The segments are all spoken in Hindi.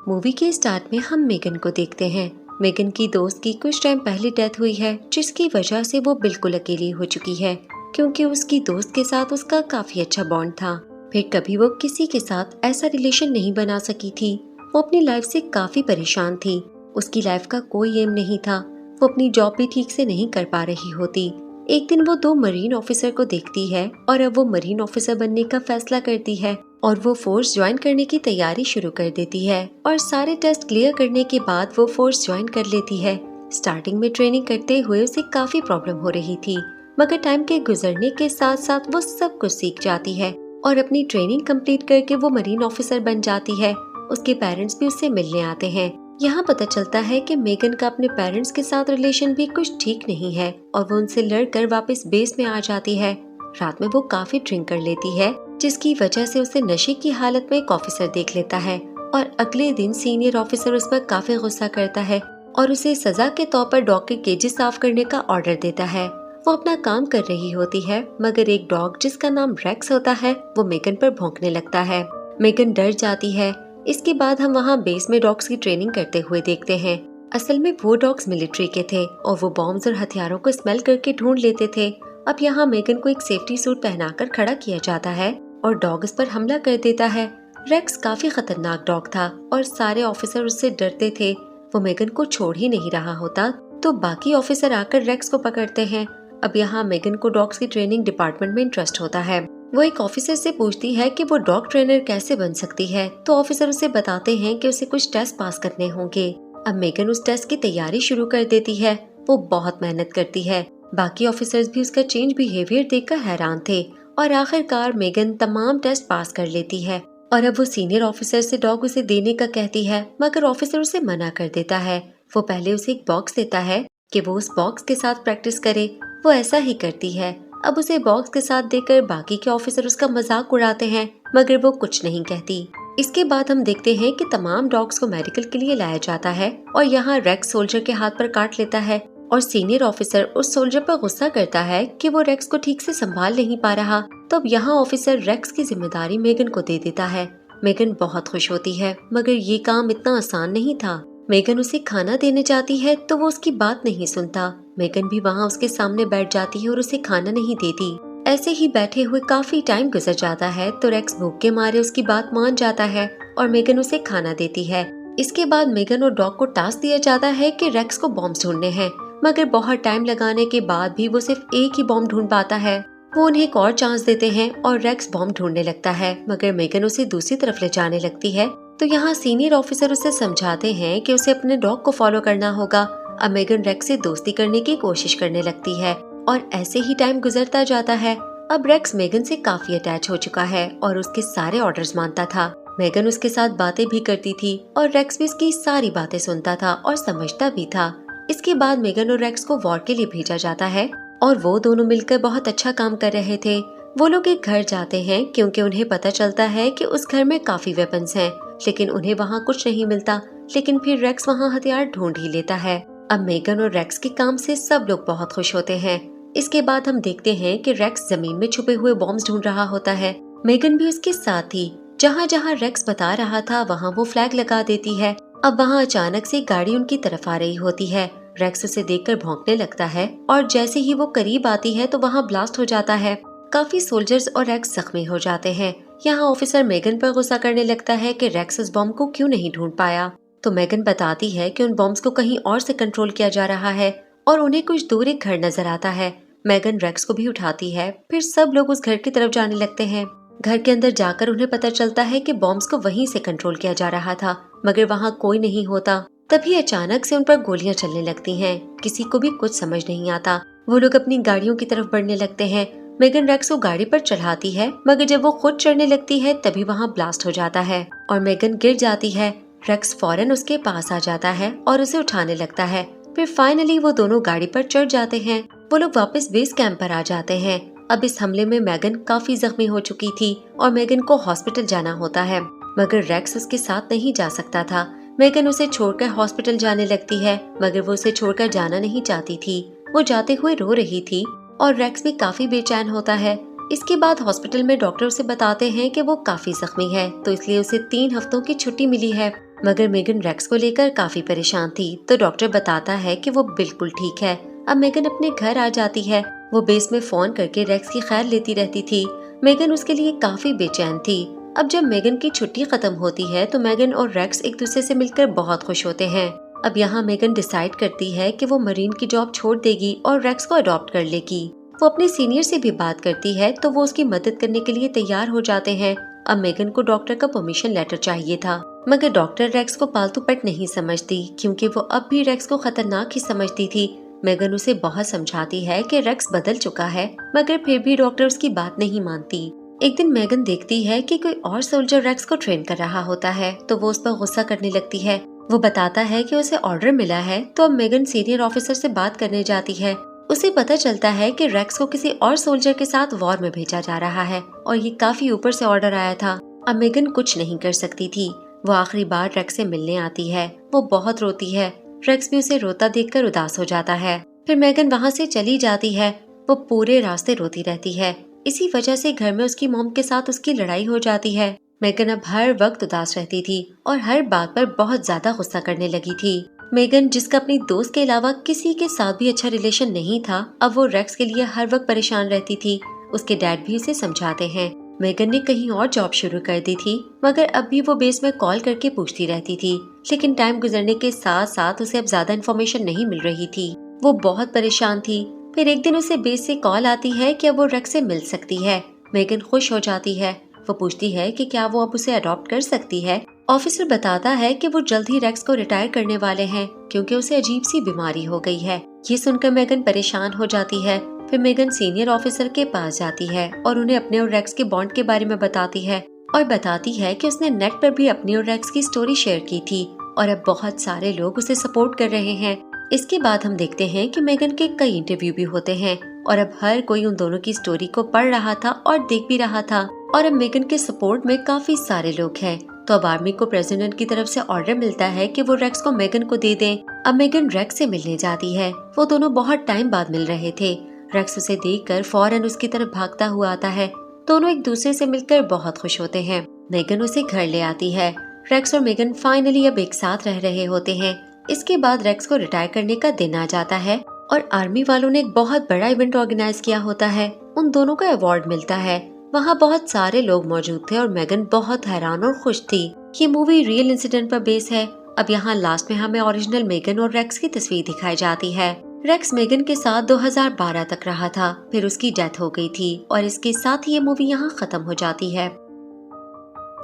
मूवी के स्टार्ट में हम मेगन को देखते हैं। मेगन की दोस्त की कुछ टाइम पहले डेथ हुई है, जिसकी वजह से वो बिल्कुल अकेली हो चुकी है, क्योंकि उसकी दोस्त के साथ उसका काफी अच्छा बॉन्ड था। फिर कभी वो किसी के साथ ऐसा रिलेशन नहीं बना सकी थी। वो अपनी लाइफ से काफी परेशान थी। उसकी लाइफ का कोई एम नहीं था। वो अपनी जॉब भी ठीक से नहीं कर पा रही होती। एक दिन वो दो मरीन ऑफिसर को देखती है और अब वो मरीन ऑफिसर बनने का फैसला करती है और वो फोर्स ज्वाइन करने की तैयारी शुरू कर देती है और सारे टेस्ट क्लियर करने के बाद वो फोर्स ज्वाइन कर लेती है। स्टार्टिंग में ट्रेनिंग करते हुए उसे काफी प्रॉब्लम हो रही थी, मगर टाइम के गुजरने के साथ साथ वो सब कुछ सीख जाती है और अपनी ट्रेनिंग कंप्लीट करके वो मरीन ऑफिसर बन जाती है। उसके पेरेंट्स भी उससे मिलने आते हैं। यहाँ पता चलता है कि मेगन का अपने पेरेंट्स के साथ रिलेशन भी कुछ ठीक नहीं है और वो उनसे लड़कर वापस बेस में आ जाती है। रात में वो काफी ड्रिंक कर लेती है, जिसकी वजह से उसे नशे की हालत में एक ऑफिसर देख लेता है और अगले दिन सीनियर ऑफिसर उस पर काफी गुस्सा करता है और उसे सजा के तौर पर डॉग के केजेस साफ करने का ऑर्डर देता है। वो अपना काम कर रही होती है, मगर एक डॉग जिसका नाम रेक्स होता है वो मेगन पर भौंकने लगता है। मेगन डर जाती है। इसके बाद हम वहाँ बेस में डॉग्स की ट्रेनिंग करते हुए देखते हैं। असल में वो डॉग्स मिलिट्री के थे और वो बॉम्ब्स और हथियारों को स्मेल करके ढूंढ लेते थे। अब यहाँ मेगन को एक सेफ्टी सूट पहनाकर खड़ा किया जाता है और डॉग उस पर हमला कर देता है। रेक्स काफी खतरनाक डॉग था और सारे ऑफिसर उससे डरते थे। वो मेगन को छोड़ ही नहीं रहा होता, तो बाकी ऑफिसर आकर रेक्स को पकड़ते हैं। अब यहाँ मेगन को डॉग्स की ट्रेनिंग डिपार्टमेंट में इंटरेस्ट होता है। वो एक ऑफिसर से पूछती है कि वो डॉग ट्रेनर कैसे बन सकती है, तो ऑफिसर उसे बताते हैं कि उसे कुछ टेस्ट पास करने होंगे। अब मेगन उस टेस्ट की तैयारी शुरू कर देती है। वो बहुत मेहनत करती है। बाकी ऑफिसर्स भी उसका चेंज बिहेवियर देखकर हैरान थे और आखिरकार मेगन तमाम टेस्ट पास कर लेती है और अब वो सीनियर ऑफिसर से डॉग उसे देने का कहती है, मगर ऑफिसर उसे मना कर देता है। वो पहले उसे एक बॉक्स देता है कि वो उस बॉक्स के साथ प्रैक्टिस करे। वो ऐसा ही करती है। अब उसे बॉक्स के साथ देकर बाकी के ऑफिसर उसका मजाक उड़ाते हैं, मगर वो कुछ नहीं कहती। इसके बाद हम देखते हैं कि तमाम डॉग्स को मेडिकल के लिए लाया जाता है और यहाँ रेक्स सोल्जर के हाथ पर काट लेता है और सीनियर ऑफिसर उस सोल्जर पर गुस्सा करता है कि वो रेक्स को ठीक से संभाल नहीं पा रहा। तो अब यहाँ ऑफिसर रेक्स की जिम्मेदारी मेगन को दे देता है। मेगन बहुत खुश होती है, मगर ये काम इतना आसान नहीं था। मेगन उसे खाना देने जाती है तो वो उसकी बात नहीं सुनता। मेगन भी वहाँ उसके सामने बैठ जाती है और उसे खाना नहीं देती। ऐसे ही बैठे हुए काफी टाइम गुजर जाता है तो रेक्स भूख के मारे उसकी बात मान जाता है और मेगन उसे खाना देती है। इसके बाद मेगन और डॉग को टास्क दिया जाता है कि रेक्स को बॉम्ब ढूंढने हैं, मगर बहुत टाइम लगाने के बाद भी वो सिर्फ एक ही बॉम्ब ढूंढ पाता है। वो उन्हें एक और चांस देते हैं और रेक्स बॉम्ब ढूंढने लगता है, मगर मेगन उसे दूसरी तरफ ले जाने लगती है। तो यहाँ सीनियर ऑफिसर उसे समझाते हैं कि उसे अपने डॉग को फॉलो करना होगा। अब मेगन रेक्स से दोस्ती करने की कोशिश करने लगती है और ऐसे ही टाइम गुजरता जाता है। अब रेक्स मेगन से काफी अटैच हो चुका है और उसके सारे ऑर्डर्स मानता था। मेगन उसके साथ बातें भी करती थी और रेक्स भी उसकी सारी बातें सुनता था और समझता भी था। इसके बाद मेगन और रेक्स को वॉर के लिए भेजा जाता है और वो दोनों मिलकर बहुत अच्छा काम कर रहे थे। वो लोग एक घर जाते हैं क्योंकि उन्हें पता चलता है कि उस घर में काफी वेपन्स हैं, लेकिन उन्हें वहाँ कुछ नहीं मिलता। लेकिन फिर रेक्स वहाँ हथियार ढूंढ ही लेता है। अब मेगन और रेक्स के काम से सब लोग बहुत खुश होते हैं। इसके बाद हम देखते हैं कि रेक्स जमीन में छुपे हुए बॉम्ब्स ढूंढ रहा होता है। मेगन भी उसके साथ थी। जहाँ जहाँ रेक्स बता रहा था वहाँ वो फ्लैग लगा देती है। अब वहाँ अचानक से गाड़ी उनकी तरफ आ रही होती है। रेक्स उसे देखकर भौंकने लगता है और जैसे ही वो करीब आती है तो वहाँ ब्लास्ट हो जाता है। काफी सोल्जर्स और रेक्स जख्मी हो जाते हैं। यहाँ ऑफिसर मेगन पर गुस्सा करने लगता है कि रेक्स उस बॉम्ब को क्यों नहीं ढूंढ पाया। तो मेगन बताती है कि उन बॉम्ब्स को कहीं और से कंट्रोल किया जा रहा है और उन्हें कुछ दूर एक घर नजर आता है। मेगन रेक्स को भी उठाती है। फिर सब लोग उस घर की तरफ जाने लगते हैं। घर के अंदर जाकर उन्हें पता चलता है कि बॉम्ब्स को वहीं से कंट्रोल किया जा रहा था, मगर वहाँ कोई नहीं होता। तभी अचानक से उन पर गोलियां चलने लगती हैं। किसी को भी कुछ समझ नहीं आता। वो लोग अपनी गाड़ियों की तरफ बढ़ने लगते हैं। मेगन रेक्स को गाड़ी पर चढ़ाती है, मगर जब वो खुद चढ़ने लगती है तभी वहाँ ब्लास्ट हो जाता है और मेगन गिर जाती है। रेक्स फौरन उसके पास आ जाता है और उसे उठाने लगता है। फिर फाइनली वो दोनों गाड़ी पर चढ़ जाते हैं। वो लोग वापस बेस कैंप पर आ जाते हैं। अब इस हमले में मेगन काफी जख्मी हो चुकी थी और मेगन को हॉस्पिटल जाना होता है, मगर रेक्स उसके साथ नहीं जा सकता था। मेगन उसे छोड़कर हॉस्पिटल जाने लगती है, मगर वो उसे छोड़कर जाना नहीं चाहती थी। वो जाते हुए रो रही थी और रेक्स भी काफी बेचैन होता है। इसके बाद हॉस्पिटल में डॉक्टर उसे बताते हैं कि वो काफी जख्मी है, तो इसलिए उसे 3 हफ्तों की छुट्टी मिली है। मगर मेगन रेक्स को लेकर काफी परेशान थी, तो डॉक्टर बताता है कि वो बिल्कुल ठीक है। अब मेगन अपने घर आ जाती है। वो बेस में फोन करके रेक्स की खैर लेती रहती थी। मेगन उसके लिए काफी बेचैन थी। अब जब मेगन की छुट्टी खत्म होती है तो मेगन और रेक्स एक दूसरे से मिलकर बहुत खुश होते हैं। अब यहाँ मेगन डिसाइड करती है कि वो मरीन की जॉब छोड़ देगी और रेक्स को अडॉप्ट कर लेगी। वो अपने सीनियर से भी बात करती है तो वो उसकी मदद करने के लिए तैयार हो जाते हैं। अब मेगन को डॉक्टर का परमिशन लेटर चाहिए था, मगर डॉक्टर रेक्स को पालतू पेट नहीं समझती, क्योंकि वो अब भी रेक्स को खतरनाक ही समझती थी। मेगन उसे बहुत समझाती है कि रेक्स बदल चुका है, मगर फिर भी डॉक्टर उसकी बात नहीं मानती। एक दिन मेगन देखती है कि कोई और सोल्जर रेक्स को ट्रेन कर रहा होता है, तो वो उस पर गुस्सा करने लगती है। वो बताता है कि उसे ऑर्डर मिला है, तो अब मेगन सीनियर ऑफिसर से बात करने जाती है। उसे पता चलता है कि रेक्स को किसी और सोल्जर के साथ वॉर में भेजा जा रहा है और ये काफी ऊपर से ऑर्डर आया था। अब मेगन कुछ नहीं कर सकती थी। वो आखिरी बार रेक्स से मिलने आती है। वो बहुत रोती है। रेक्स भी उसे रोता देखकर उदास हो जाता है। फिर मेगन वहाँ से चली जाती है। वो पूरे रास्ते रोती रहती है। इसी वजह से घर में उसकी मॉम के साथ उसकी लड़ाई हो जाती है। मेगन अब हर वक्त उदास रहती थी और हर बात पर बहुत ज्यादा गुस्सा करने लगी थी। मेगन, जिसका अपनी दोस्त के अलावा किसी के साथ भी अच्छा रिलेशन नहीं था, अब वो रेक्स के लिए हर वक्त परेशान रहती थी। उसके डैड भी उसे समझाते हैं। मेगन ने कहीं और जॉब शुरू कर दी थी, मगर अब भी वो बेस में कॉल करके पूछती रहती थी। लेकिन टाइम गुजरने के साथ साथ उसे अब ज्यादा इन्फॉर्मेशन नहीं मिल रही थी। वो बहुत परेशान थी। फिर एक दिन उसे बेस से कॉल आती है कि अब वो रेक्स से मिल सकती है। मेगन खुश हो जाती है। वो पूछती है कि क्या वो अब उसे अडॉप्ट कर सकती है। ऑफिसर बताता है कि वो जल्द ही रेक्स को रिटायर करने वाले हैं, क्योंकि उसे अजीब सी बीमारी हो गई है। ये सुनकर मेगन परेशान हो जाती है। फिर मेगन सीनियर ऑफिसर के पास जाती है और उन्हें अपने और रेक्स के बॉन्ड के बारे में बताती है और बताती है कि उसने नेट पर भी अपनी और रेक्स की स्टोरी शेयर की थी और अब बहुत सारे लोग उसे सपोर्ट कर रहे हैं। इसके बाद हम देखते हैं कि मेगन के कई इंटरव्यू भी होते हैं और अब हर कोई उन दोनों की स्टोरी को पढ़ रहा था और देख भी रहा था। और अब मेगन के सपोर्ट में काफी सारे लोग हैं। तो अब आर्मी को प्रेसिडेंट की तरफ से ऑर्डर मिलता है कि वो रेक्स को मेगन को दे दें। अब मेगन रेक्स से मिलने जाती है। वो दोनों बहुत टाइम बाद मिल रहे थे। रेक्स उसे देखकर फौरन उसकी तरफ भागता हुआ आता है। दोनों एक दूसरे से मिलकर बहुत खुश होते हैं। मेगन उसे घर ले आती है। रेक्स और मेगन फाइनली अब एक साथ रह रहे होते हैं। इसके बाद रेक्स को रिटायर करने का दिन आ जाता है और आर्मी वालों ने एक बहुत बड़ा इवेंट ऑर्गेनाइज किया होता है। उन दोनों को अवार्ड मिलता है। वहाँ बहुत सारे लोग मौजूद थे और मेगन बहुत हैरान और खुश थी। ये मूवी रियल इंसिडेंट पर बेस है। अब यहाँ लास्ट में हमें ओरिजिनल मेगन और रेक्स की तस्वीर दिखाई जाती है। रेक्स मेगन के साथ 2012 तक रहा था, फिर उसकी डेथ हो गई थी और इसके साथ ही ये मूवी यहाँ खत्म हो जाती है।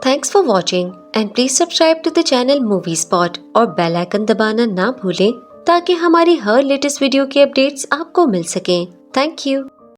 Thanks for watching and please subscribe to the channel movie spot और बेल आइकन दबाना ना भूलें, ताकि हमारी हर लेटेस्ट वीडियो की अपडेट्स आपको मिल सकें। Thank you.